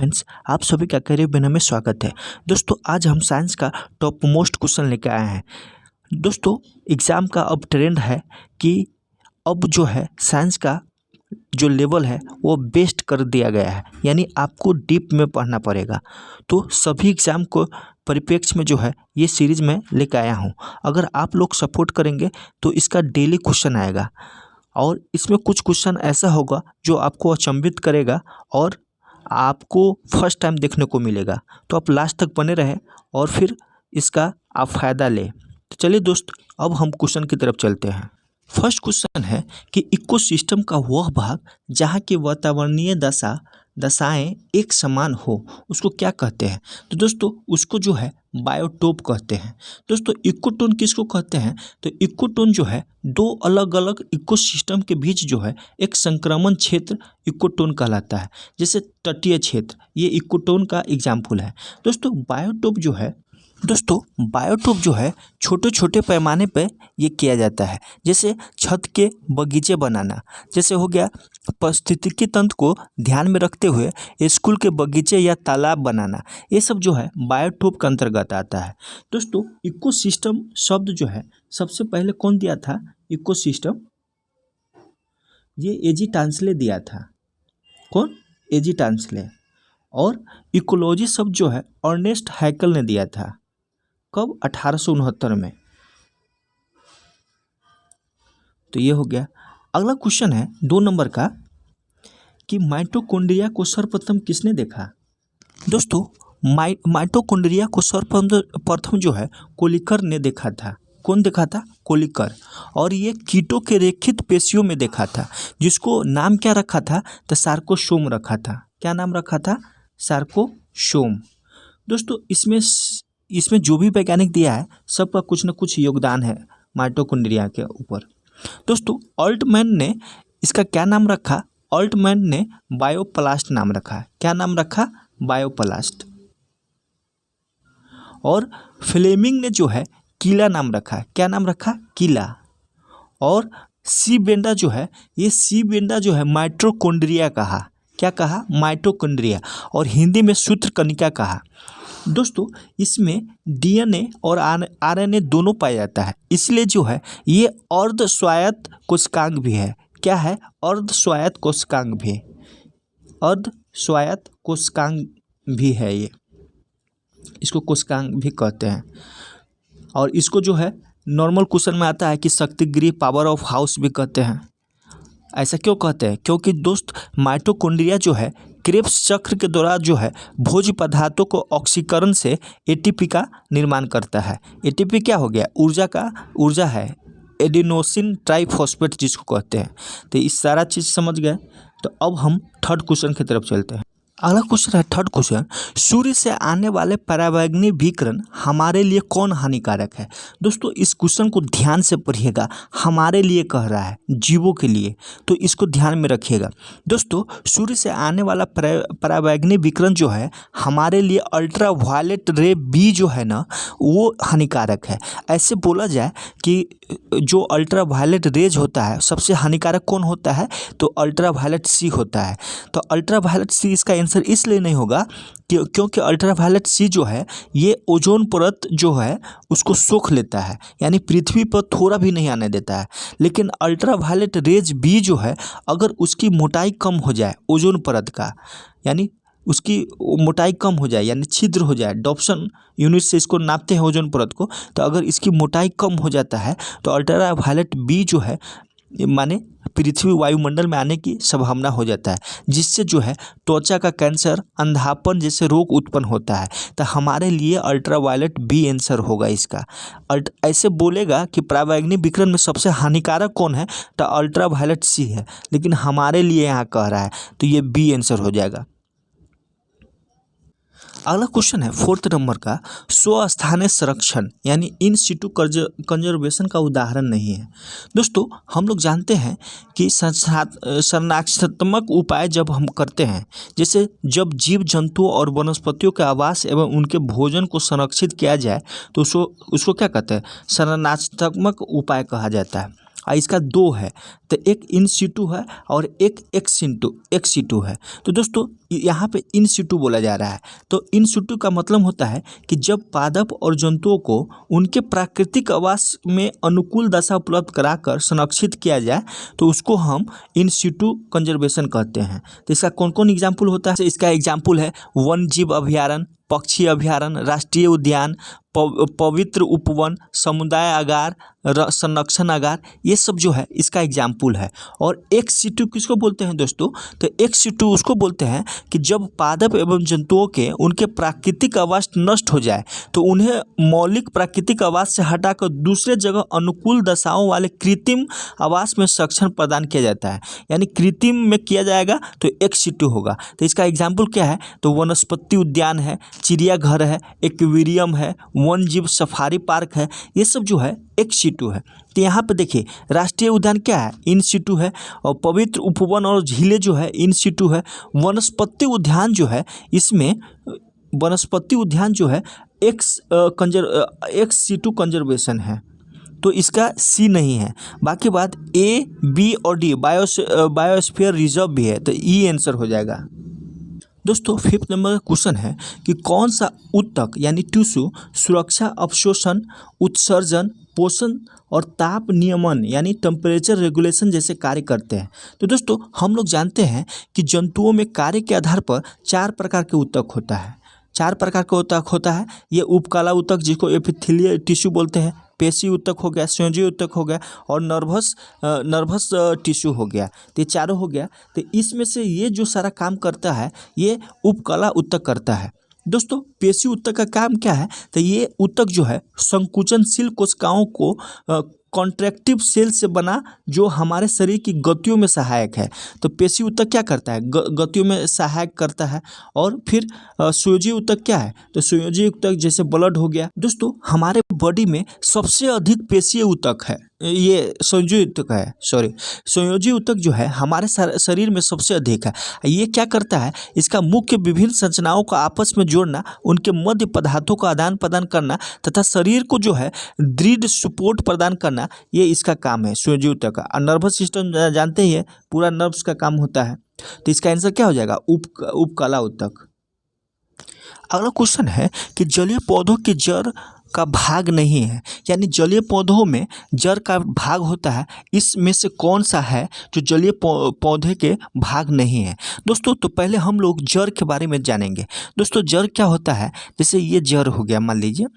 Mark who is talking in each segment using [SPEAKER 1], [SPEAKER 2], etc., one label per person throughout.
[SPEAKER 1] Friends, आप सभी का करियर बिना में स्वागत है। दोस्तों, आज हम साइंस का टॉप मोस्ट क्वेश्चन लेकर आए हैं। दोस्तों, एग्ज़ाम का अब ट्रेंड है कि अब जो है साइंस का जो लेवल है वो बेस्ट कर दिया गया है, यानी आपको डीप में पढ़ना पड़ेगा। तो सभी एग्ज़ाम को परिप्रेक्ष्य में जो है ये सीरीज़ में लेकर आया हूँ। अगर आप लोग सपोर्ट करेंगे तो इसका डेली क्वेश्चन आएगा और इसमें कुछ क्वेश्चन ऐसा होगा जो आपको अचंभित करेगा और आपको फर्स्ट टाइम देखने को मिलेगा। तो आप लास्ट तक बने रहें और फिर इसका आप फ़ायदा लें। तो चलिए दोस्त, अब हम क्वेश्चन की तरफ चलते हैं। फर्स्ट क्वेश्चन है कि इकोसिस्टम का वह भाग जहाँ की वातावरणीय दशाएं एक समान हो उसको क्या कहते हैं? तो दोस्तों, उसको जो है बायोटोप कहते हैं। दोस्तों, इकोटोन किसको कहते हैं? तो इकोटोन जो है दो अलग अलग इकोसिस्टम के बीच जो है एक संक्रमण क्षेत्र इकोटोन कहलाता है। जैसे तटीय क्षेत्र, ये इकोटोन का एग्जाम्पल है। दोस्तों, बायोटोप जो है छोटे छोटे पैमाने पे ये किया जाता है। जैसे छत के बगीचे बनाना, जैसे हो गया पारिस्थितिकी तंत्र को ध्यान में रखते हुए स्कूल के बगीचे या तालाब बनाना, ये सब जो है बायोटोप के अंतर्गत आता है। दोस्तों, इकोसिस्टम शब्द जो है सबसे पहले कौन दिया था? इकोसिस्टम ये एजी टांसले दिया था। कौन? एजी टांसले। और इकोलॉजी शब्द जो है अर्नेस्ट हैकल ने दिया था। कब? 1869 में। तो ये हो गया। अगला क्वेश्चन है 2 नंबर का कि माइटोकॉन्ड्रिया को सर्वप्रथम किसने देखा? दोस्तों, माइटोकॉन्ड्रिया को सर्वप्रथम जो है कोलिकर ने देखा था। कौन देखा था? कोलिकर। और ये कीटों के रेखित पेशियों में देखा था, जिसको नाम क्या रखा था? तो सार्कोसोम रखा था। क्या नाम रखा था? सार्कोसोम। दोस्तों, इसमें जो भी वैज्ञानिक दिया है सबका कुछ न कुछ योगदान है माइटोकॉन्ड्रिया के ऊपर। दोस्तों, ऑल्टमैन ने इसका क्या नाम रखा? ऑल्टमैन ने बायोप्लास्ट नाम रखा है। क्या नाम रखा? बायोप्लास्ट। और फ्लेमिंग ने जो है कीला नाम रखा है। क्या नाम रखा? कीला। और सी बेंडा जो है, ये सी बेंडा जो है माइटोकॉन्ड्रिया कहा। क्या कहा? माइटोकॉन्ड्रिया। और हिंदी में सूत्रकणिका कहा। दोस्तों, इसमें डीएनए और आरएनए दोनों पाया जाता है, इसलिए जो है ये अर्ध स्वायत्त कोशिकांग भी है। क्या है? अर्ध स्वायत्त कोशिकांग भी। अर्ध स्वायत्त कोशिकांग भी है ये, इसको कोशिकांग भी कहते हैं। और इसको जो है नॉर्मल क्वेश्चन में आता है कि शक्तिगृह, पावर ऑफ हाउस भी कहते हैं। ऐसा क्यों कहते हैं? क्योंकि दोस्त माइटोकॉन्ड्रिया जो है क्रेब्स चक्र के दौरान जो है भोज्य पदार्थों को ऑक्सीकरण से एटीपी का निर्माण करता है। एटीपी क्या हो गया? ऊर्जा है, एडिनोसिन ट्राइफॉस्फेट जिसको कहते हैं। तो इस सारा चीज़ समझ गए। तो अब हम थर्ड क्वेश्चन की तरफ चलते हैं। अगला क्वेश्चन है थर्ड क्वेश्चन, सूर्य से आने वाले पराबैंगनी विकिरण हमारे लिए कौन हानिकारक है? दोस्तों, इस क्वेश्चन को ध्यान से पढ़िएगा। हमारे लिए कह रहा है, जीवों के लिए, तो इसको ध्यान में रखिएगा। दोस्तों, सूर्य से आने वाला पराबैंगनी विकिरण जो है हमारे लिए अल्ट्रा वायलेट रे बी जो है ना, वो हानिकारक है। ऐसे बोला जाए कि जो अल्ट्रा वायलेट रेज होता है सबसे हानिकारक कौन होता है? तो अल्ट्रा वायलेट सी होता है। तो अल्ट्रा वायलेट सी इसका आंसर इसलिए नहीं होगा क्योंकि अल्ट्रा वायलेट सी जो है ये ओजोन परत जो है उसको सोख लेता है, यानी पृथ्वी पर थोड़ा भी नहीं आने देता है। लेकिन अल्ट्रा वायलेट रेज बी जो है, अगर उसकी मोटाई कम हो जाए ओजोन परत का, यानी उसकी मोटाई कम हो जाए, यानी छिद्र हो जाए, डॉप्सन यूनिट से इसको नापते हैं ओजोन परत को, तो अगर इसकी मोटाई कम हो जाता है तो अल्ट्रा वायलेट बी जो है माने पृथ्वी वायुमंडल में आने की संभावना हो जाता है, जिससे जो है त्वचा का कैंसर, अंधापन जैसे रोग उत्पन्न होता है। तो हमारे लिए अल्ट्रा वायलेट बी आंसर होगा इसका। ऐसे बोलेगा कि पराबैंगनी विकिरण में सबसे हानिकारक कौन है? तो अल्ट्रा वायलेट सी है, लेकिन हमारे लिए यहाँ कह रहा है तो ये बी आंसर हो जाएगा। अगला क्वेश्चन है 4th नंबर का, स्वस्थानीय संरक्षण यानी इन सिटू कंजर्वेशन का उदाहरण नहीं है। दोस्तों, हम लोग जानते हैं कि संरक्षणात्मक उपाय जब हम करते हैं, जैसे जब जीव जंतुओं और वनस्पतियों के आवास एवं उनके भोजन को संरक्षित किया जाए तो उसको क्या कहते हैं? संरक्षणात्मक उपाय कहा जाता है। और इसका 2 है, तो एक इन सीटू है और एक एक्स सीटू है। तो दोस्तों यहाँ पे इन सीटू बोला जा रहा है। तो इन सीटू का मतलब होता है कि जब पादप और जंतुओं को उनके प्राकृतिक आवास में अनुकूल दशा उपलब्ध कराकर संरक्षित किया जाए तो उसको हम इन सीटू कंजर्वेशन कहते हैं। तो इसका कौन कौन एग्जाम्पल होता है? इसका एग्जाम्पल है वन जीव अभयारण्य, पक्षी अभयारण्य, राष्ट्रीय उद्यान, पवित्र उपवन, समुदाय आगार, संरक्षण आगार, ये सब जो है इसका एग्जाम्पल है। और एक्स सीटू किसको बोलते हैं दोस्तों? तो एक्स सीटू उसको बोलते हैं कि जब पादप एवं जंतुओं के उनके प्राकृतिक आवास नष्ट हो जाए तो उन्हें मौलिक प्राकृतिक आवास से हटाकर दूसरे जगह अनुकूल दशाओं वाले कृत्रिम आवास में संरक्षण प्रदान किया जाता है। यानी कृत्रिम में किया जाएगा तो एक्स सीटू होगा। तो इसका एग्जाम्पल क्या है? तो वनस्पति उद्यान है, चिड़ियाघर है, एक्वेरियम है, वन जीव सफारी पार्क है, ये सब जो है एक्स सीटू है। तो यहाँ पे देखिए राष्ट्रीय उद्यान क्या है? इन सीटू है। और पवित्र उपवन और झीलें जो है इन सीटू है। वनस्पति उद्यान जो है इसमें वनस्पति उद्यान जो है एक्स सीटू कंजर्वेशन है, तो इसका सी नहीं है। बाकी बात ए, बी और डी बायोस्फीयर रिजर्व भी है, तो ई आंसर हो जाएगा। दोस्तों 5th नंबर का क्वेश्चन है कि कौन सा ऊतक यानी टिश्यू सुरक्षा, अवशोषण, उत्सर्जन, पोषण और ताप नियमन यानी टेम्परेचर रेगुलेशन जैसे कार्य करते हैं? तो दोस्तों हम लोग जानते हैं कि जंतुओं में कार्य के आधार पर 4 प्रकार के ऊतक होता है। 4 प्रकार का ऊतक होता है। ये उपकला ऊतक जिसको एपिथेलियल टिश्यू बोलते हैं, पेशी ऊतक हो गया, संयोजी ऊतक हो गया और नर्वस टिश्यू हो गया। तो ये चारों हो गया। तो इसमें से ये जो सारा काम करता है ये उपकला ऊतक करता है। दोस्तों पेशी ऊतक का काम क्या है? तो ये ऊतक जो है संकुचनशील कोशिकाओं को कॉन्ट्रैक्टिव सेल से बना जो हमारे शरीर की गतियों में सहायक है। तो पेशी ऊतक क्या करता है? गतियों में सहायक करता है। और फिर संयोजी ऊतक क्या है? तो संयोजी ऊतक जैसे ब्लड हो गया। दोस्तों हमारे बॉडी में सबसे अधिक पेशीय ऊतक है, ये संयोजी ऊतक है, संयोजी ऊतक जो है हमारे शरीर में सबसे अधिक है। ये क्या करता है? इसका मुख्य विभिन्न संरचनाओं को आपस में जोड़ना, उनके मध्य पदार्थों का आदान प्रदान करना तथा शरीर को जो है दृढ़ सपोर्ट प्रदान करना, ये इसका काम है संयोजी ऊतक का। नर्वस सिस्टम जानते ही है, पूरा नर्व्स का काम होता है। तो इसका आंसर क्या हो जाएगा? उपकला ऊतक। अगला क्वेश्चन है कि जलीय पौधों की जड़ का भाग नहीं है, यानी जलीय पौधों में जड़ का भाग होता है, इसमें से कौन सा है जो जलीय पौधे के भाग नहीं है? दोस्तों तो पहले हम लोग जड़ के बारे में जानेंगे। दोस्तों जड़ क्या होता है? जैसे ये जड़ हो गया मान लीजिए,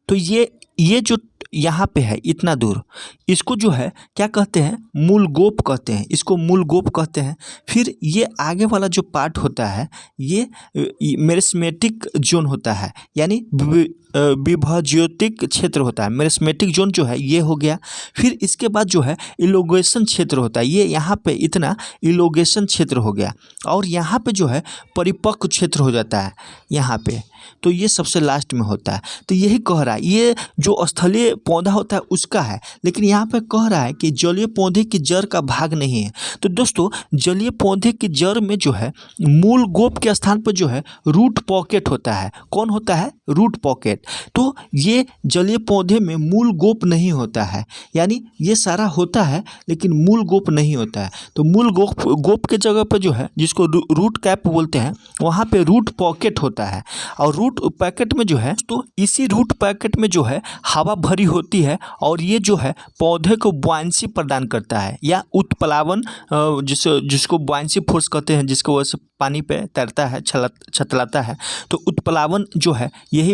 [SPEAKER 1] तो ये जो यहाँ पे है इतना दूर, इसको जो है क्या कहते हैं? मूलगोप कहते हैं, इसको मूलगोप कहते हैं। फिर ये आगे वाला जो पार्ट होता है ये मेरिस्मेटिक जोन होता है, यानी विभाज्योतिक क्षेत्र होता है। मेरिस्मेटिक जोन जो है ये हो गया। फिर इसके बाद जो है इलोगेशन क्षेत्र होता है, ये यहाँ पे इतना इलोगेशन क्षेत्र हो गया। और यहाँ पे जो है परिपक्व क्षेत्र हो जाता है यहाँ पे, तो ये सबसे लास्ट में होता है। तो यही कह रहा है ये जो स्थलीय पौधा होता है उसका है, लेकिन यहाँ पे कह रहा है कि जलीय पौधे की जड़ का भाग नहीं है। तो दोस्तों जलीय पौधे की जड़ में जो है मूल गोप के स्थान पर जो है रूट पॉकेट होता है। कौन होता है? Root pocket. तो ये जलीय पौधे में मूल गोप नहीं होता है, यानी ये सारा होता है लेकिन मूल गोप नहीं होता है। तो मूल गोप के जगह पर जो है जिसको रूट कैप बोलते हैं, वहाँ पे रूट पॉकेट होता है। और रूट पैकेट में जो है तो इसी रूट पैकेट में जो है हवा भरी होती है और ये जो है पौधे को बुआंसी प्रदान करता है या उत्प्लावन, जिसको बुआंसी फोर्स कहते हैं, जिसको वजह से पानी पे तैरता है, छतलाता है। तो उत्प्लावन जो है यही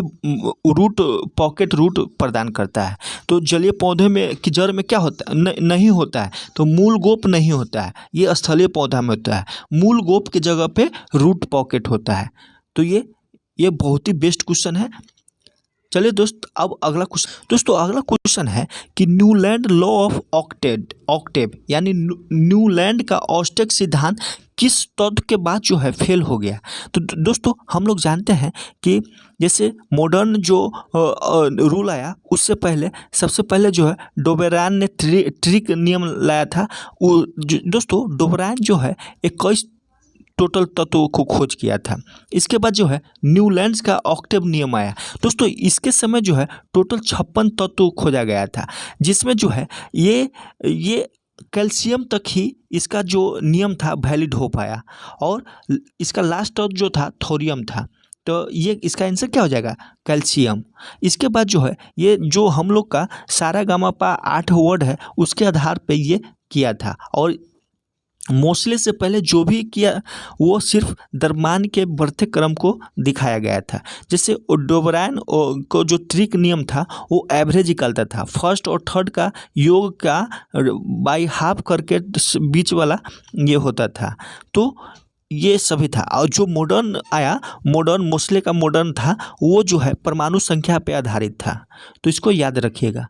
[SPEAKER 1] रूट पॉकेट रूट प्रदान करता है। तो जलीय पौधे में की जड़ में क्या होता है? नहीं होता है, तो मूल गोप नहीं होता है, ये स्थलीय पौधा में होता है। मूल गोप की जगह पे रूट पॉकेट होता है। तो ये बहुत ही बेस्ट क्वेश्चन है। चलिए दोस्त अब अगला क्वेश्चन। दोस्तों अगला क्वेश्चन है कि न्यूलैंड लॉ ऑफ ऑक्टेव यानी न्यूलैंड का औष्टक सिद्धांत किस तत्व के बाद जो है फेल हो गया? तो दोस्तों हम लोग जानते हैं कि जैसे मॉडर्न जो रूल आया उससे पहले सबसे पहले जो है डोबेरान ने ट्रिक नियम लाया था। दोस्तों डोबेरान जो है टोटल तत्वों को खोज किया था। इसके बाद जो है न्यूलैंड्स का ऑक्टेव नियम आया। दोस्तों इसके समय जो है टोटल 56 तत्व खोजा गया था, जिसमें जो है ये कैल्शियम तक ही इसका जो नियम था वैलिड हो पाया, और इसका लास्ट तत्व जो था थोरियम था। तो ये इसका आंसर क्या हो जाएगा? कैल्शियम। इसके बाद जो है ये जो हम लोग का सारा गामा पा 8 वर्ड है उसके आधार पे ये किया था, और मोस्टली से पहले जो भी किया वो सिर्फ दरम्यान के बढ़ते क्रम को दिखाया गया था। जैसे डोबराइन को जो ट्रिक नियम था वो एवरेज निकलता था, फर्स्ट और थर्ड का योग का बाई हाफ करके बीच वाला ये होता था। तो ये सभी था, और जो मॉडर्न आया, मॉडर्न मोस्टली का मॉडर्न था, वो जो है परमाणु संख्या पे आधारित था। तो इसको याद रखिएगा।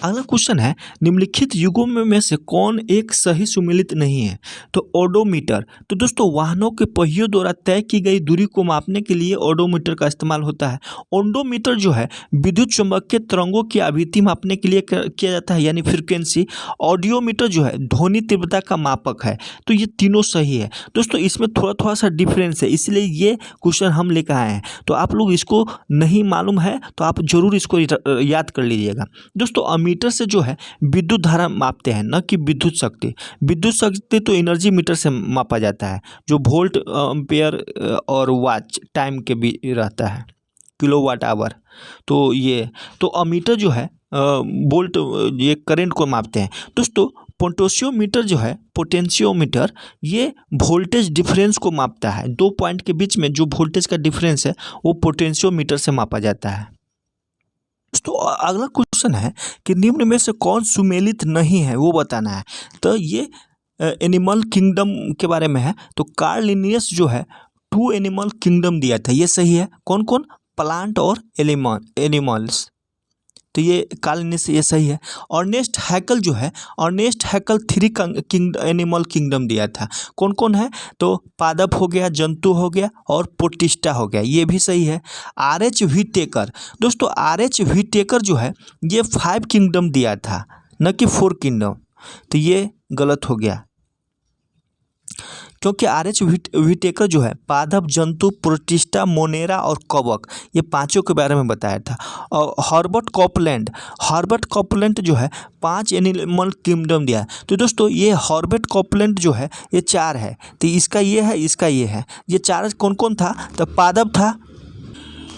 [SPEAKER 1] अगला क्वेश्चन है निम्नलिखित युगों में से कौन एक सही सुमेलित नहीं है? तो ओडोमीटर। तो दोस्तों वाहनों के पहियों द्वारा तय की गई दूरी को मापने के लिए ओडोमीटर का इस्तेमाल होता है। ओडोमीटर जो है विद्युत चुंबकीय तरंगों की आवृत्ति मापने के लिए किया जाता है, यानी फ्रीक्वेंसी। ऑडियोमीटर जो है ध्वनि तीव्रता का मापक है। तो ये तीनों सही है। दोस्तों इसमें थोड़ा सा डिफरेंस है, इसलिए ये क्वेश्चन हम लेकर आए हैं। तो आप लोग इसको नहीं मालूम है तो आप जरूर इसको याद कर लीजिएगा। दोस्तों अमीटर से जो है विद्युत धारा मापते हैं, न कि विद्युत शक्ति। विद्युत शक्ति तो एनर्जी मीटर से मापा जाता है, जो वोल्ट एम्पेयर और वाट टाइम के भी रहता है, किलोवाट आवर। तो ये तो अमीटर जो है वोल्ट ये करंट को मापते हैं। दोस्तों पोटेंशियोमीटर जो है, पोटेंशियोमीटर ये वोल्टेज डिफरेंस को मापता है। 2 पॉइंट के बीच में जो वोल्टेज का डिफरेंस है वो पोटेंशियोमीटर से मापा जाता है। तो अगला क्वेश्चन है कि निम्न में से कौन सुमेलित नहीं है वो बताना है। तो ये एनिमल किंगडम के बारे में है। तो कार्ल लिनियस जो है 2 एनिमल किंगडम दिया था, ये सही है। कौन कौन? प्लांट और एनिमल्स। तो ये कार्ल लिनियस ये सही है। अर्नेस्ट हैकल जो है, अर्नेस्ट हैकल 3 एनिमल किंगडम दिया था। कौन कौन है? तो पादप हो गया, जंतु हो गया और प्रोटिस्टा हो गया, ये भी सही है। RH Whittaker. दोस्तों RH व्हिटेकर जो है ये 5 किंगडम दिया था, न कि 4 किंगडम। तो ये गलत हो गया, क्योंकि RH व्हिटेकर जो है पादप, जंतु, प्रोटिस्टा, मोनेरा और कवक, ये पांचों के बारे में बताया था। और हर्बर्ट कॉपलैंड जो है 5 एनिमल किंगडम दिया है। तो दोस्तों ये हर्बर्ट कॉपलैंड जो है ये 4 है। तो इसका ये है, इसका ये है। ये 4 कौन कौन था? तो पादप था,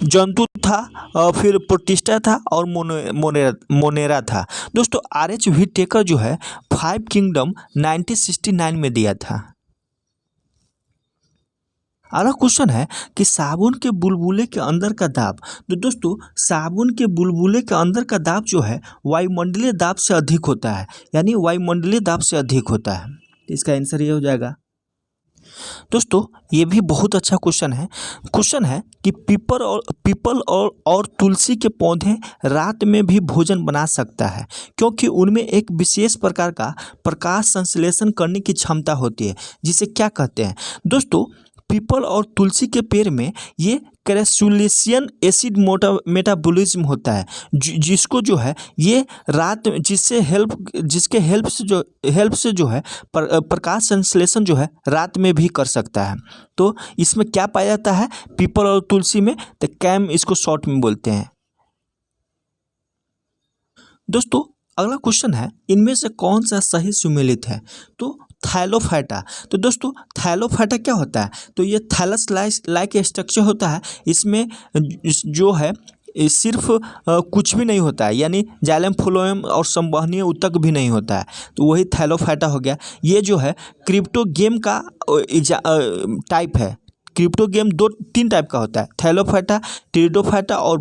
[SPEAKER 1] जंतु था, और फिर प्रोटिस्टा था और मोनेरा था। दोस्तों RH व्हिटेकर जो है 5 किंगडम 1969 में दिया था। अगला क्वेश्चन है कि साबुन के बुलबुले के अंदर का दाब। तो दोस्तों साबुन के बुलबुले के अंदर का दाब जो है वायुमंडलीय दाब से अधिक होता है, यानी वायुमंडलीय दाब से अधिक होता है। इसका आंसर ये हो जाएगा। दोस्तों ये भी बहुत अच्छा क्वेश्चन है कि पीपल और तुलसी के पौधे रात में भी भोजन बना सकता है, क्योंकि उनमें एक विशेष प्रकार का प्रकाश संश्लेषण करने की क्षमता होती है, जिसे क्या कहते हैं? दोस्तों पीपल और तुलसी के पेड़ में ये क्रेसुलेशियन एसिड मेटाबॉलिज्म होता है, जिसको जो है ये रात में जिसके हेल्प से जो है प्रकाश संश्लेषण जो है रात में भी कर सकता है। तो इसमें क्या पाया जाता है पीपल और तुलसी में? तो कैम इसको शॉर्ट में बोलते हैं। दोस्तों अगला क्वेश्चन है इनमें से कौन सा सही सुमेलित है? तो थैलोफाइटा। तो दोस्तों थैलोफाइटा क्या होता है? तो ये थैलस लाइक स्ट्रक्चर होता है। इसमें जो है सिर्फ कुछ भी नहीं होता है, यानी जाइलम फ्लोएम और संवहनीय ऊतक भी नहीं होता है। तो वही थैलोफाइटा हो गया। ये जो है क्रिप्टोगेम का टाइप है। क्रिप्टोगेम 2-3 टाइप का होता है, थैलोफाइटा, टेरिडोफाइटा और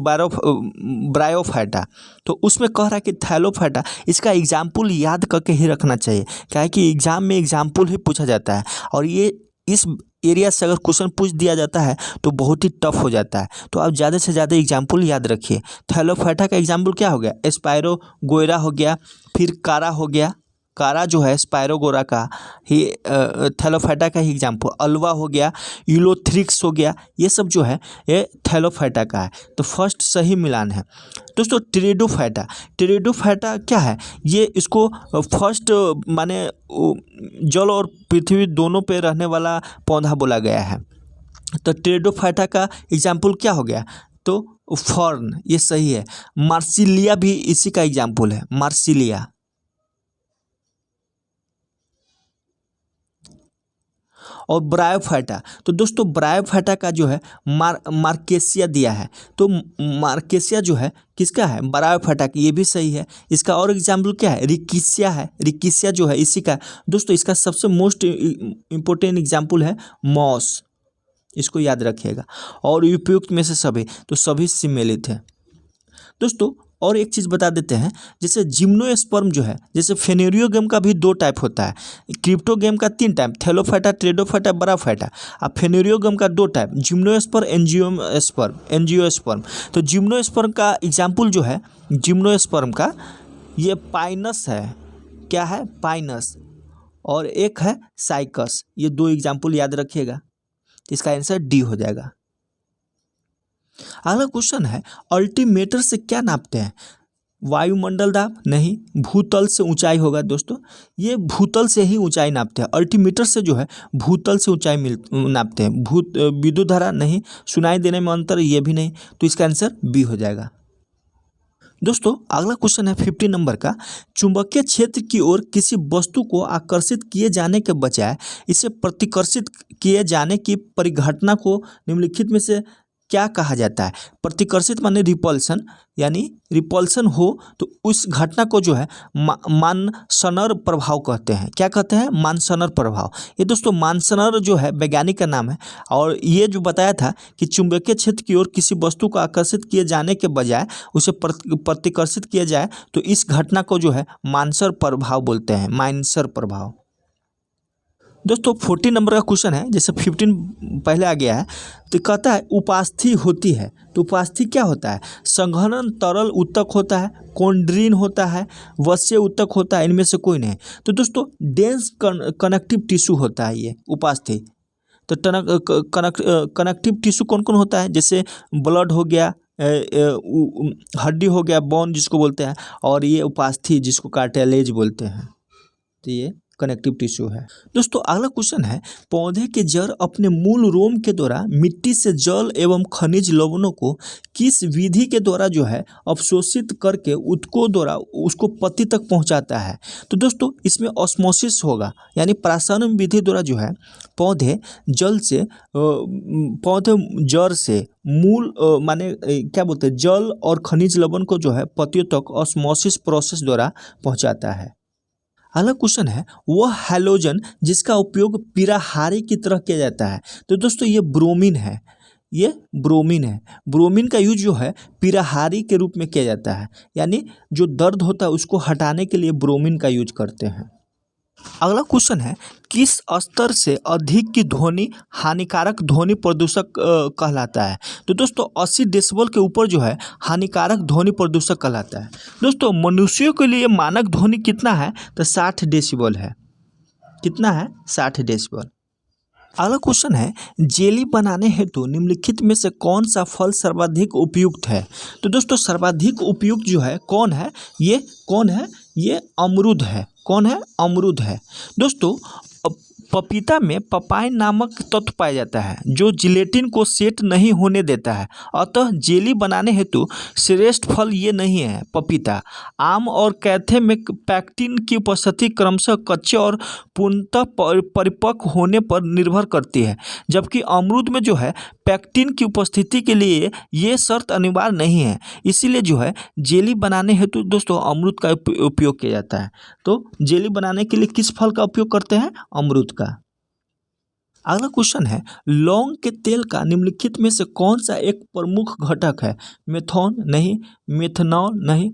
[SPEAKER 1] ब्रायोफाइटा। तो उसमें कह रहा है कि थैलोफाइटा, इसका एग्जाम्पल याद करके ही रखना चाहिए, क्या है कि एग्जाम में एग्जाम्पल ही पूछा जाता है, और ये इस एरिया से अगर क्वेश्चन पूछ दिया जाता है तो बहुत ही टफ हो जाता है। तो आप ज़्यादा से ज़्यादा एग्जाम्पल याद रखिए। थैलोफाइटा का एग्जाम्पल क्या हो गया? एस्पायरो गोयरा हो गया, फिर कारा हो गया, कारा जो है स्पायरोगोरा का ही थैलोफाइटा का ही एग्जाम्पल, अल्वा हो गया, यूलोथ्रिक्स हो गया, ये सब जो है ये थैलोफाइटा का है। तो फर्स्ट सही मिलान है। दोस्तों टेरिडोफाइटा क्या है, ये इसको फर्स्ट माने जल और पृथ्वी दोनों पे रहने वाला पौधा बोला गया है। तो टेरिडोफाइटा का एग्जाम्पल क्या हो गया, तो फर्न, ये सही है। मार्सिलिया भी इसी का एग्जाम्पल है, मार्सिलिया। और ब्रायोफाइटा, तो दोस्तों ब्रायोफाइटा का जो है मार्केसिया दिया है। तो मार्केसिया जो है किसका है, ब्रायोफाइटा की, ये भी सही है। इसका और एग्जाम्पल क्या है, रिकिसिया है। रिकिसिया जो है इसी का। दोस्तों इसका सबसे मोस्ट इम्पोर्टेंट एग्जाम्पल है मॉस, इसको याद रखिएगा। और उपयुक्त में से सभी, तो सभी सम्मिलित है। दोस्तों और एक चीज़ बता देते हैं, जैसे जिम्नोस्पर्म जो है, जैसे फेनेरियोगम का भी 2 टाइप होता है, क्रिप्टोगम का 3 टाइप, थैलोफाइटा, टेरिडोफाइटा, ब्रायोफाइटा। अब फेनेरियोगम का 2 टाइप, जिम्नोस्पर्म, एंजियोस्पर्म। तो जिम्नोस्पर्म का एग्जाम्पल जो है, जिम्नोस्पर्म का ये पाइनस है, क्या है, पाइनस, और एक है साइकस। ये 2 एग्जाम्पल याद रखिएगा, इसका आंसर डी हो जाएगा। अगला क्वेश्चन है, अल्टीमीटर से क्या नापते हैं, वायुमंडल दाब, नहीं, भूतल से ऊंचाई होगा। दोस्तों ये भूतल से ही ऊंचाई नापते हैं, अल्टीमीटर से जो है भूतल से ऊंचाई नापते हैं। विद्युत धारा, नहीं, सुनाई देने में अंतर, ये भी नहीं, तो इसका आंसर बी हो जाएगा। दोस्तों अगला क्वेश्चन है 50 नंबर का, चुंबकीय क्षेत्र की ओर किसी वस्तु को आकर्षित किए जाने के बजाय इसे प्रतिकर्षित किए जाने की परिघटना को निम्नलिखित में से क्या कहा जाता है। प्रतिकर्षित माने रिपल्सन, यानी रिपल्सन हो तो उस घटना को जो है मानसनर प्रभाव कहते हैं। क्या कहते हैं, मानसनर प्रभाव। ये दोस्तों मानसनर जो है वैज्ञानिक का नाम है। और ये जो बताया था कि चुंबकीय क्षेत्र की ओर किसी वस्तु को आकर्षित किए जाने के बजाय उसे प्रतिकर्षित किया जाए तो इस घटना को जो है मानसर प्रभाव बोलते हैं, मानसर प्रभाव। दोस्तों 40 नंबर का क्वेश्चन है, जैसे 15 पहले आ गया है, तो कहता है उपास्थि होती है। तो उपास्थि क्या होता है, संघनन तरल उत्तक होता है, कोंड्रीन होता है, वश्य उत्तक होता है, इनमें से कोई नहीं। तो दोस्तों डेंस कनेक्टिव टिश्यू होता है ये उपास्थि। तो कनेक्टिव टिश्यू कौन कौन होता है, जैसे ब्लड हो गया, हड्डी हो गया, बोन जिसको बोलते हैं, और ये उपास्थि जिसको कार्टिलेज बोलते हैं। तो ये कनेक्टिव टिश्यू है। दोस्तों अगला क्वेश्चन है, पौधे के जड़ अपने मूल रोम के द्वारा मिट्टी से जल एवं खनिज लवणों को किस विधि के द्वारा जो है अवशोषित करके उत्कों द्वारा उसको पत्ती तक पहुंचाता है। तो दोस्तों इसमें ऑस्मोसिस होगा, यानी प्रासंगिक विधि द्वारा जो है पौधे जड़ से मूल माने क्या बोलते हैं, जल और खनिज लवण को जो है पत्तियों तक ऑस्मोसिस प्रोसेस द्वारा पहुंचाता है। अगला क्वेश्चन है, वह हैलोजन जिसका उपयोग पीराहारी की तरह किया जाता है। तो दोस्तों ये ब्रोमीन है, ये ब्रोमीन है। ब्रोमीन का यूज जो है पीराहारी के रूप में किया जाता है, यानी जो दर्द होता है उसको हटाने के लिए ब्रोमीन का यूज करते हैं। अगला क्वेश्चन है, किस स्तर से अधिक की ध्वनि हानिकारक ध्वनि प्रदूषक कहलाता है। तो दोस्तों 80 डेसिबल के ऊपर जो है हानिकारक ध्वनि प्रदूषक कहलाता है। दोस्तों मनुष्यों के लिए मानक ध्वनि कितना है, तो 60 डेसिबल है। कितना है, 60 डेसिबल। अगला क्वेश्चन है, जेली बनाने हेतु निम्नलिखित में से कौन सा फल सर्वाधिक उपयुक्त है। तो दोस्तों सर्वाधिक उपयुक्त जो है कौन है, ये कौन है, ये अमरूद है। कौन है, अमरूद है। दोस्तों पपीता में पपाइन नामक तत्व पाया जाता है जो जिलेटिन को सेट नहीं होने देता है, अतः जेली बनाने हेतु श्रेष्ठ फल ये नहीं है पपीता। आम और कैथे में पैक्टिन की उपस्थिति क्रमशः कच्चे और पूर्णतः परिपक्व होने पर निर्भर करती है, जबकि अमरूद में जो है पैक्टिन की उपस्थिति के लिए ये शर्त अनिवार्य नहीं है। इसीलिए जो है जेली बनाने हेतु दोस्तों अमरूद का उपयोग किया जाता है। तो जेली बनाने के लिए किस फल का उपयोग करते हैं, अमरूद का। अगला क्वेश्चन है, लौंग के तेल का निम्नलिखित में से कौन सा एक प्रमुख घटक है? मेथॉन नहीं, मेथनॉल नहीं,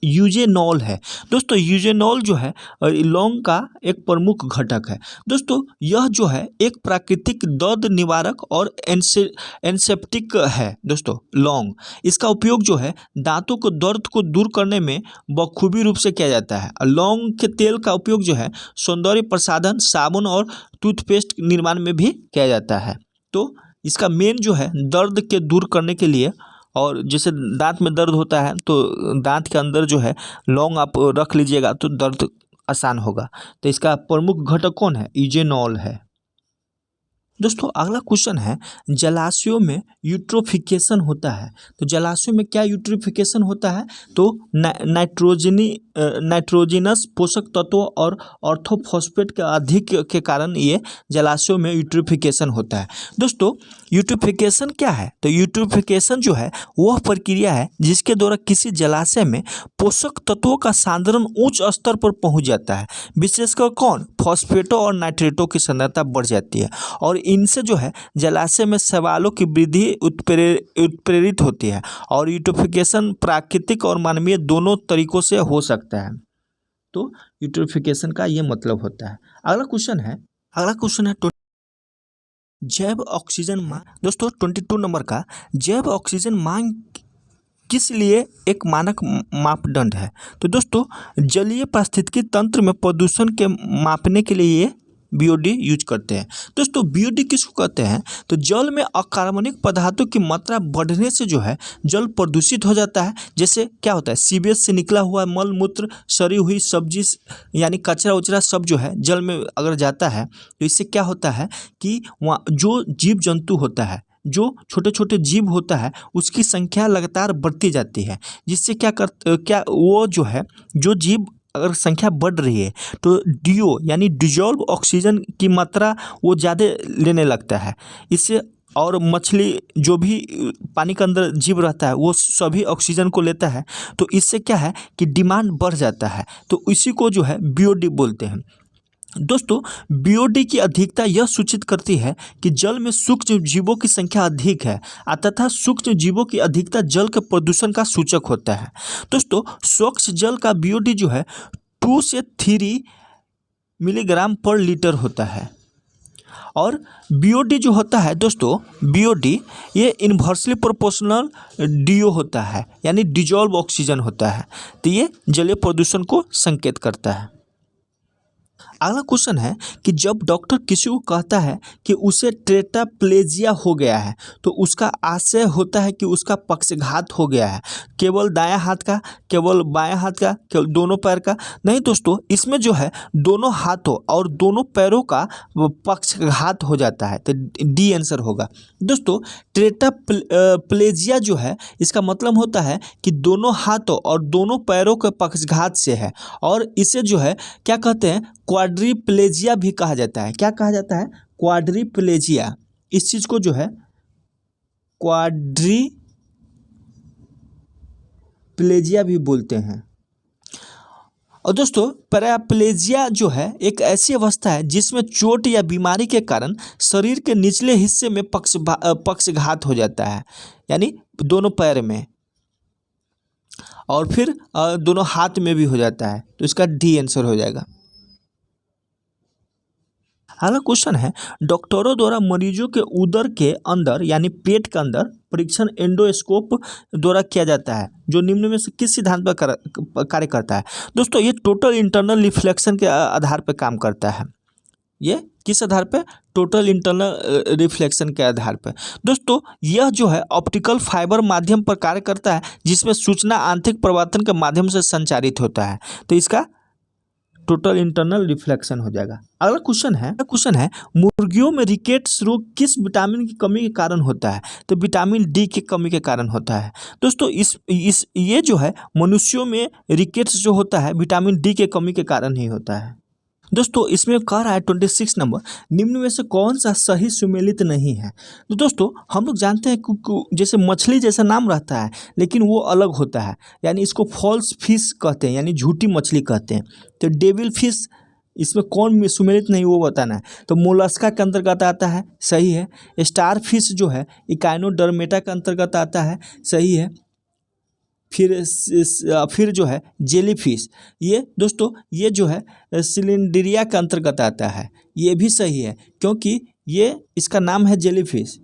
[SPEAKER 1] यूजेनॉल है। दोस्तों यूजेनॉल जो है लौंग का एक प्रमुख घटक है। दोस्तों यह जो है एक प्राकृतिक दर्द निवारक और एंसेप्टिक है। दोस्तों लौंग, इसका उपयोग जो है दांतों को दर्द को दूर करने में बखूबी रूप से किया जाता है। लौंग के तेल का उपयोग जो है सौंदर्य प्रसाधन, साबुन और टूथपेस्ट निर्माण में भी किया जाता है। तो इसका मेन जो है दर्द के दूर करने के लिए, और जैसे दांत में दर्द होता है तो दांत के अंदर जो है लौंग आप रख लीजिएगा तो दर्द आसान होगा। तो इसका प्रमुख घटक कौन है? यूजेनॉल है। दोस्तों अगला क्वेश्चन है, जलाशयों में यूट्रोफिकेशन होता है। तो जलाशयों में क्या यूट्रोफिकेशन होता है? तो नाइट्रोजनस पोषक तत्वों और ऑर्थोफॉस्फेट के अधिक के कारण ये जलाशयों में यूट्रोफिकेशन होता है। दोस्तों यूट्रोफिकेशन क्या है? तो यूट्रोफिकेशन जो है वह प्रक्रिया है जिसके द्वारा किसी जलाशय में पोषक तत्वों का सांद्रण उच्च स्तर पर पहुंच जाता है। विशेषकर कौन? फॉस्फेटों और नाइट्रेटों की सांद्रता बढ़ जाती है और इनसे जो है जलाशय में शैवालों की वृद्धि उत्प्रेरित होती है। और यूट्रोफिकेशन प्राकृतिक और मानवीय दोनों तरीकों से हो सकता है। तो यूट्रोफिकेशन का ये मतलब होता है। अगला क्वेश्चन है जैव ऑक्सीजन मांग। दोस्तों 22 नंबर का, जैव ऑक्सीजन मांग किस लिए एक मानक मापदंड है? तो दोस्तों जलीय पारिस्थितिकी तंत्र में प्रदूषण के मापने के लिए ये BOD यूज करते हैं। दोस्तों BOD किसको कहते हैं? तो जल में अकार्बनिक पदार्थों की मात्रा बढ़ने से जो है जल प्रदूषित हो जाता है। जैसे क्या होता है, सीवेज से निकला हुआ मल मूत्र, सड़ी हुई सब्जी यानी कचरा उचरा सब जो है जल में अगर जाता है तो इससे क्या होता है कि वहाँ जो जीव जंतु होता है, जो छोटे छोटे जीव होता है, उसकी संख्या लगातार बढ़ती जाती है। जिससे क्या वो जो है जो जीव अगर संख्या बढ़ रही है तो DO यानी डिजॉल्व ऑक्सीजन की मात्रा वो ज़्यादा लेने लगता है। इससे और मछली जो भी पानी के अंदर जीव रहता है वो सभी ऑक्सीजन को लेता है। तो इससे क्या है कि डिमांड बढ़ जाता है। तो इसी को जो है BOD बोलते हैं। दोस्तों BOD की अधिकता यह सूचित करती है कि जल में सूक्ष्म जीवों की संख्या अधिक है तथा सूक्ष्म जीवों की अधिकता जल के प्रदूषण का सूचक होता है। दोस्तों स्वच्छ जल का BOD जो है 2 से 3 मिलीग्राम पर लीटर होता है। और BOD जो होता है दोस्तों, BOD ये इन्वर्सली प्रोपोर्शनल DO होता है, यानी डिजॉल्व ऑक्सीजन होता है। तो ये जलीय प्रदूषण को संकेत करता है। अगला क्वेश्चन है कि जब डॉक्टर किसी को कहता है कि उसे टेट्राप्लेजिया हो गया है तो उसका आशय होता है कि उसका पक्षघात हो गया है। केवल दायां हाथ का, केवल बायां हाथ का, केवल दोनों पैर का? नहीं दोस्तों, इसमें जो है दोनों हाथों और दोनों पैरों का पक्षघात हो जाता है। तो D आंसर होगा। दोस्तों टेट्राप्लेजिया जो है इसका मतलब होता है कि दोनों हाथों और दोनों पैरों के पक्षघात से है। और इसे जो है क्या कहते हैं? क्वाड्रिप्लेजिया भी कहा जाता है। क्या कहा जाता है? क्वाड्रिप्लेजिया। इस चीज को जो है क्वाड्रिप्लेजिया भी बोलते हैं। और दोस्तों पैराप्लेजिया जो है एक ऐसी अवस्था है जिसमें चोट या बीमारी के कारण शरीर के निचले हिस्से में पक्षघात हो जाता है, यानी दोनों पैर में, और फिर दोनों हाथ में भी हो जाता है। तो इसका D आंसर हो जाएगा। अगला क्वेश्चन है, डॉक्टरों द्वारा मरीजों के उदर के अंदर यानी पेट के अंदर परीक्षण एंडोस्कोप द्वारा किया जाता है, जो निम्न में से किस सिद्धांत पर कार्य करता है? दोस्तों ये टोटल इंटरनल रिफ्लेक्शन के आधार पर काम करता है। ये किस आधार पे? टोटल इंटरनल रिफ्लेक्शन के आधार पर। दोस्तों यह जो है ऑप्टिकल फाइबर माध्यम पर कार्य करता है जिसमें सूचना आंतरिक प्रवर्तन के माध्यम से संचारित होता है। तो इसका टोटल इंटरनल रिफ्लेक्शन हो जाएगा। अगला क्वेश्चन है मुर्गियों में रिकेट्स रोग किस विटामिन की कमी के कारण होता है? तो विटामिन D की कमी के कारण होता है। दोस्तों ये जो है मनुष्यों में रिकेट्स जो होता है विटामिन D के कमी के कारण ही होता है। दोस्तों इसमें कह रहा है 26 नंबर, निम्न में से कौन सा सही सुमेलित नहीं है? तो दोस्तों हम लोग जानते हैं कि जैसे मछली जैसा नाम रहता है लेकिन वो अलग होता है, यानी इसको फॉल्स फिश कहते हैं, यानी झूठी मछली कहते हैं। तो डेविल फिश इसमें कौन सुमेलित नहीं वो बताना है। तो मोलस्का के अंतर्गत आता है, सही है। स्टार फिश जो है इकाइनोडर्मेटा के अंतर्गत आता है, सही है। फिर जो है जेली फिश, ये दोस्तों ये जो है सिलिंड्रिया के अंतर्गत आता है, ये भी सही है क्योंकि ये इसका नाम है जेली फिश।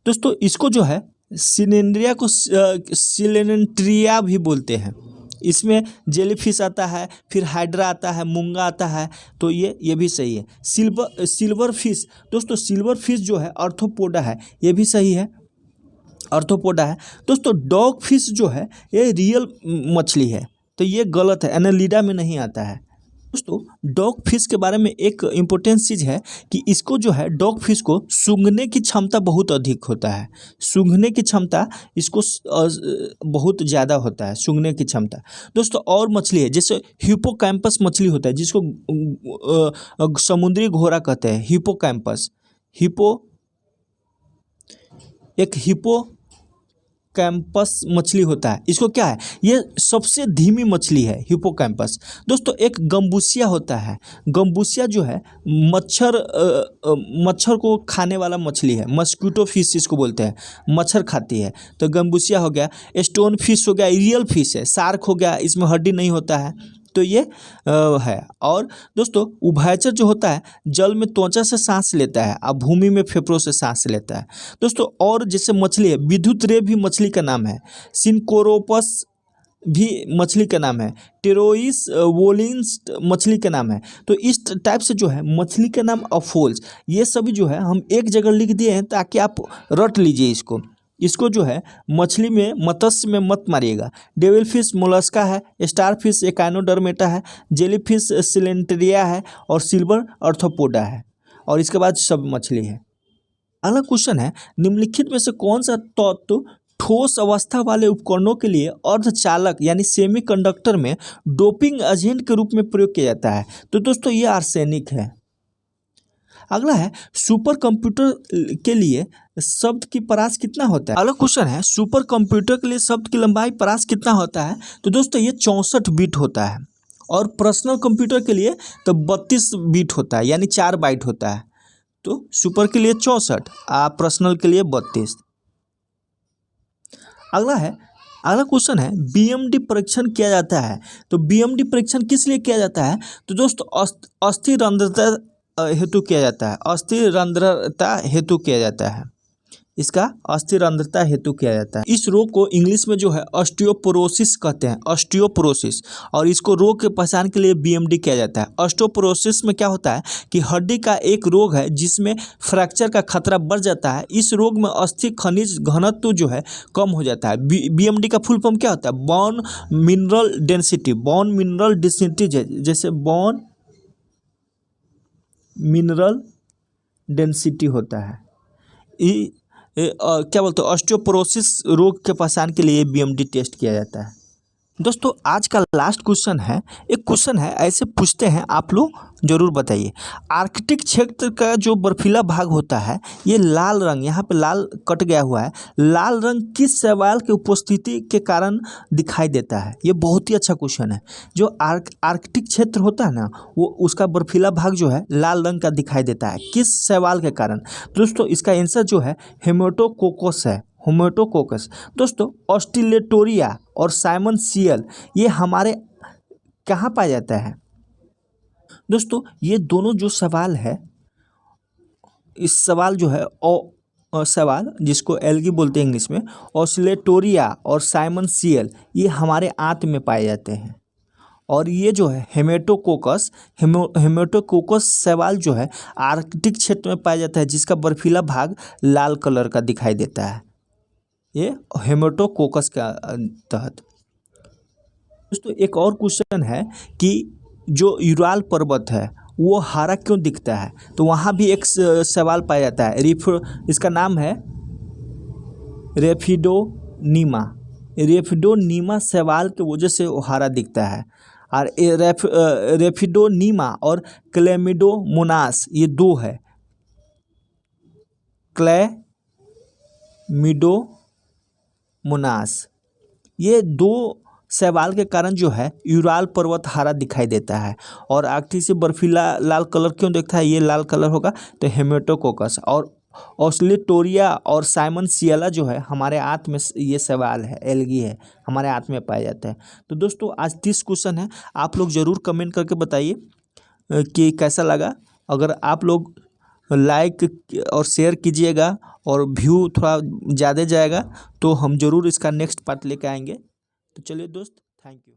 [SPEAKER 1] दोस्तों इसको जो है सिलिंड्रिया को सिलेंट्रिया भी बोलते हैं। इसमें जेलीफिश आता है, फिर हाइड्रा आता है, मूंगा आता है, तो ये भी सही है। सिल्वर फिश, दोस्तों सिल्वर फिश जो है आर्थ्रोपोडा है, ये भी सही है, आर्थ्रोपोडा है। दोस्तों डॉग फिश जो है ये रियल मछली है, तो ये गलत है, एनालिडा में नहीं आता है। दोस्तों डॉग फिश के बारे में एक इम्पोर्टेंट चीज़ है कि इसको जो है डॉग फिश को सूंघने की क्षमता बहुत अधिक होता है, सूंघने की क्षमता इसको बहुत ज़्यादा होता है, सूंघने की क्षमता। दोस्तों और मछली है जैसे हिप्पोकैम्पस मछली होता है जिसको समुद्री घोड़ा कहते हैं, हिप्पोकैम्पस। हिप्पोकैम्पस मछली होता है, इसको क्या है, ये सबसे धीमी मछली है हिप्पोकैम्पस। दोस्तों एक गम्बूसिया होता है, गम्बूसिया जो है मच्छर को खाने वाला मछली है, मस्कीटो फिश इसको बोलते हैं, मच्छर खाती है, तो गम्बूसिया हो गया। स्टोन फिश हो गया, रियल फिश है। शार्क हो गया, इसमें हड्डी नहीं होता है, तो ये है। और दोस्तों उभयचर जो होता है जल में त्वचा से सांस लेता है और भूमि में फेफड़ों से सांस लेता है। दोस्तों और जैसे मछली है, विद्युत रे भी मछली का नाम है, सिनकोरोपस भी मछली का नाम है, टेरोइस वोलिन्स मछली का नाम है। तो इस टाइप से जो है मछली का नाम अफोल्स, ये सभी जो है हम एक जगह लिख दिए हैं ताकि आप रट लीजिए इसको जो है मछली में मत्स्य में मत मारिएगा। डेविल फिश मोलस्का है, स्टार फिश एकाइनोडर्मेटा है, जेली फिश सिलेंट्रिया है और सिल्वर आर्थ्रोपोडा है, और इसके बाद सब मछली है। अगला क्वेश्चन है, निम्नलिखित में से कौन सा तत्व ठोस अवस्था वाले उपकरणों के लिए अर्धचालक यानी सेमीकंडक्टर में डोपिंग एजेंट के रूप में प्रयोग किया जाता है? तो दोस्तों ये आर्सेनिक है। अगला है, सुपर कंप्यूटर के लिए शब्द की परास कितना होता है? अगला क्वेश्चन है, सुपर कंप्यूटर के लिए शब्द की लंबाई परास कितना होता है? तो दोस्तों ये 64 बिट होता है, और पर्सनल कंप्यूटर के लिए तो 32 बिट होता है, यानी 4 बाइट होता है। तो सुपर के लिए 64, पर्सनल के लिए 32। अगला क्वेश्चन है, बीएमडी परीक्षण किया जाता है, तो बीएमडी परीक्षण किस लिए किया जाता है? तो दोस्तों अस्थिर रंध्रता हेतु किया जाता है, अस्थिर रंध्रता हेतु किया जाता है, इसका अस्थिर रंध्रता हेतु किया जाता है। इस रोग को इंग्लिश में जो है ऑस्टियोपोरोसिस कहते हैं, ऑस्टियोपोरोसिस, और इसको रोग के पहचान के लिए बीएमडी किया जाता है। ऑस्टियोपोरोसिस में क्या होता है कि हड्डी का एक रोग है जिसमें फ्रैक्चर का खतरा बढ़ जाता है। इस रोग में अस्थि खनिज घनत्व जो है कम हो जाता है। बीएमडी का फुल फॉर्म क्या होता है? Bone mineral density, bone mineral density, जैसे बोन मिनरल डेंसिटी होता है। क्या बोलते हैं, ऑस्टियोपोरोसिस रोग के पहचान के लिए बीएमडी टेस्ट किया जाता है। दोस्तों आज का लास्ट क्वेश्चन है, एक क्वेश्चन है ऐसे पूछते हैं, आप लोग जरूर बताइए। आर्कटिक क्षेत्र का जो बर्फीला भाग होता है, ये लाल रंग, यहाँ पे लाल कट गया हुआ है, लाल रंग किस शैवाल की उपस्थिति के कारण दिखाई देता है? ये बहुत ही अच्छा क्वेश्चन है। जो आर्कटिक क्षेत्र होता है ना, वो उसका बर्फीला भाग जो है लाल रंग का दिखाई देता है, किस शैवाल के कारण? दोस्तों इसका आंसर जो है हेमेटोकोकस है, हेमेटोकोकस। दोस्तों ऑस्ट्रेलेटोरिया और साइमन सीयल ये हमारे कहाँ पाया जाता है? दोस्तों ये दोनों जो सवाल है, इस सवाल जो है सवाल जिसको एल्गी बोलते हैं इंग्लिश में, ऑस्ट्रेलेटोरिया और साइमन सीयल ये हमारे आंत में पाए जाते हैं। और ये जो है हेमेटोकोकस शैवाल जो है आर्कटिक क्षेत्र में पाया जाता है, जिसका बर्फीला भाग लाल कलर का दिखाई देता है, ये हेमेटोकोकस का तहत। दोस्तों एक और क्वेश्चन है कि जो यूराल पर्वत है वो हरा क्यों दिखता है? तो वहाँ भी एक सवाल पाया जाता है, इसका नाम है रेफिडोनीमा। रेफिडोनीमा सवाल की वजह से वो हरा दिखता है। और रेफिडोनीमा और क्लेमिडोमोनास ये दो है, क्लेमिडोमोनास ये दो शैवाल के कारण जो है यूराल पर्वत हरा दिखाई देता है। और आखिरी से बर्फीला लाल कलर क्यों दिखता है, ये लाल कलर होगा तो हेमेटोकोकस। और ऑस्लेटोरिया और साइमन सियला जो है हमारे आंत में ये शैवाल है, एलगी है, हमारे आंत में पाया जाता है। तो दोस्तों आज 30 क्वेश्चन है, आप लोग ज़रूर कमेंट करके बताइए कि कैसा लगा। अगर आप लोग लाइक और शेयर कीजिएगा और व्यू थोड़ा ज़्यादा जाएगा तो हम ज़रूर इसका नेक्स्ट पार्ट लेके आएंगे। तो चलिए दोस्त, थैंक यू।